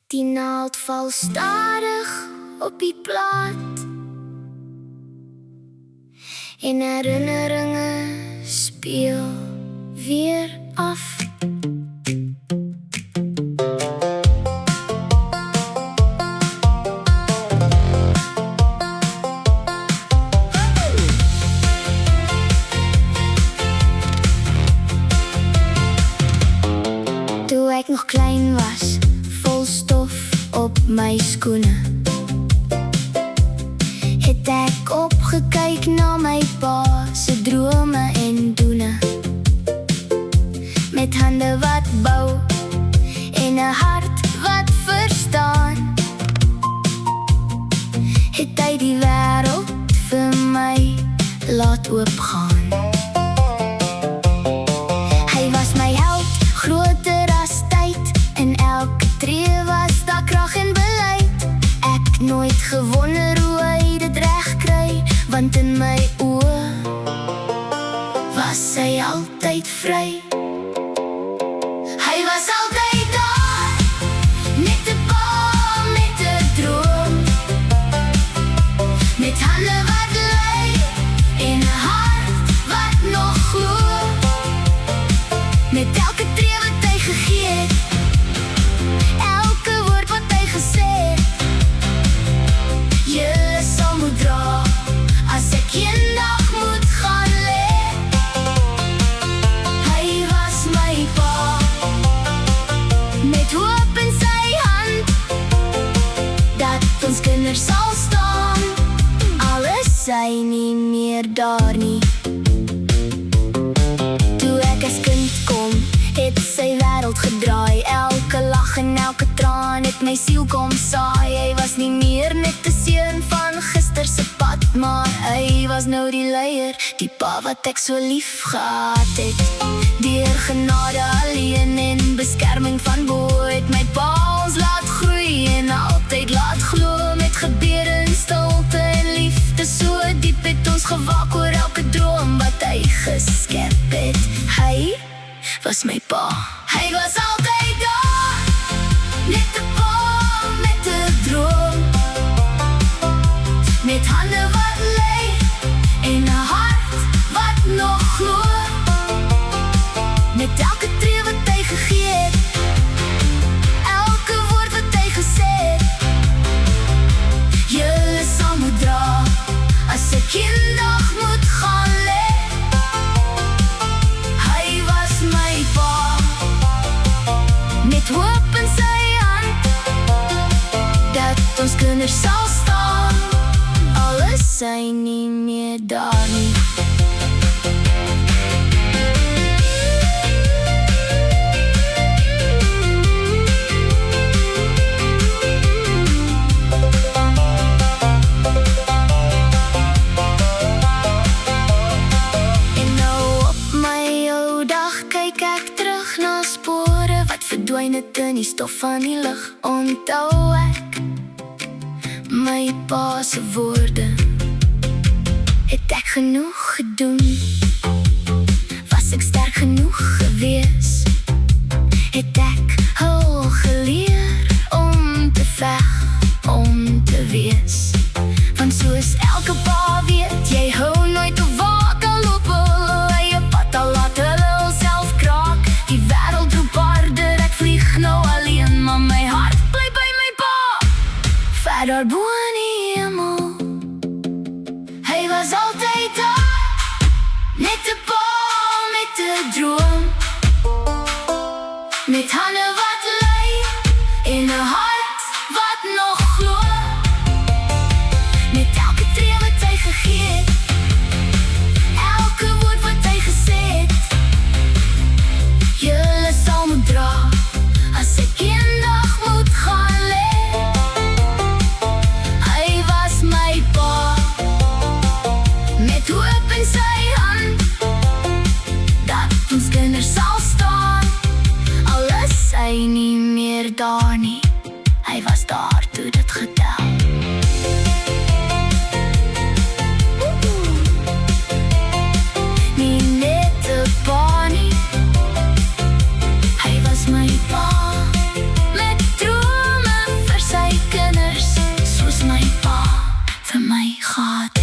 Die naald val stadig op die plaat en herinneringe speel weer af. Toe ek nog klein was, vol stof op my skoene, het ek opgekyk na my pa se drome en doene. Met hande wat bou en 'n hart wat verstaan, het hy die wêreld vir my laat oopgaan. Hy was my held, groter as tyd, en elke tree was daar krag en beleid. Ek nooit gewonder hoe hy dit reg kry, want in my oë was hy altyd vry. Hy was altyd daar, net 'n pa met 'n droom, met hande wat lei en 'n hart wat nog glo. Met elke tree wat hy gegee het, elke woord wat hy gesê het, jy sal moet dra as ek eendag moet gaan lê. Hy was my pa, met hoop in sy hand, dat ons kinders sal staan, al is hy nie meer daar nie. Toe ek as kind kom, het sy wêreld gedraai. Elke lag en elke traan het my siel kom saai. Hy was nie meer net 'n seun van gister se pad, maar hy was nou die leier, die pa wat ek so lief gehad het. Deur genade alleen en beskerming van bo, het my pa ons laat groei en altyd laat glo. Met gebede en stilte en liefde so diep het ons gewak oor elke droom wat hy geskep het. Hy was my pa. Hy was altyd daar, net 'n pa met 'n droom, met hande wat lei en 'n hart wat nog glo. Met elke tree wat hy gegee het, elke woord wat hy gesê het, jy sal moet dra as ek eendag moet gaan lê. Hy was my pa, met hoop in sy hand, dat ons kinders sal staan, al is hy nie meer daar nie. Verdwyn het in die stof van die lug. Onthou ek my pa se woorde, het ek genoeg gedoen? Was ek sterk genoeg gewees? Het ek hul geleer om te veg, om te wees? Want soos elke pa weet, jy hou nooit op wat al op hul eie pad, al laat hulle hulself kraak. Die wêreld roep harder, ek vlieg nou alleen, maar my hart bly by my pa, verder bo in die hemel. Hy was altyd daar, net 'n pa met 'n droom, met hande wat lei en 'n hart wat nog glo. Met elke tree wat hy gegee het, elke woord wat hy gesê het, jy sal moet dra as ek eendag moet gaan lê. Hy was my pa, met hoop in sy hand, dat ons kinders sal staan, al is hy nie meer daar nie. Hy was daar toe dit getel. Nie net 'n pa nie, hy was my pa, met drome gehad.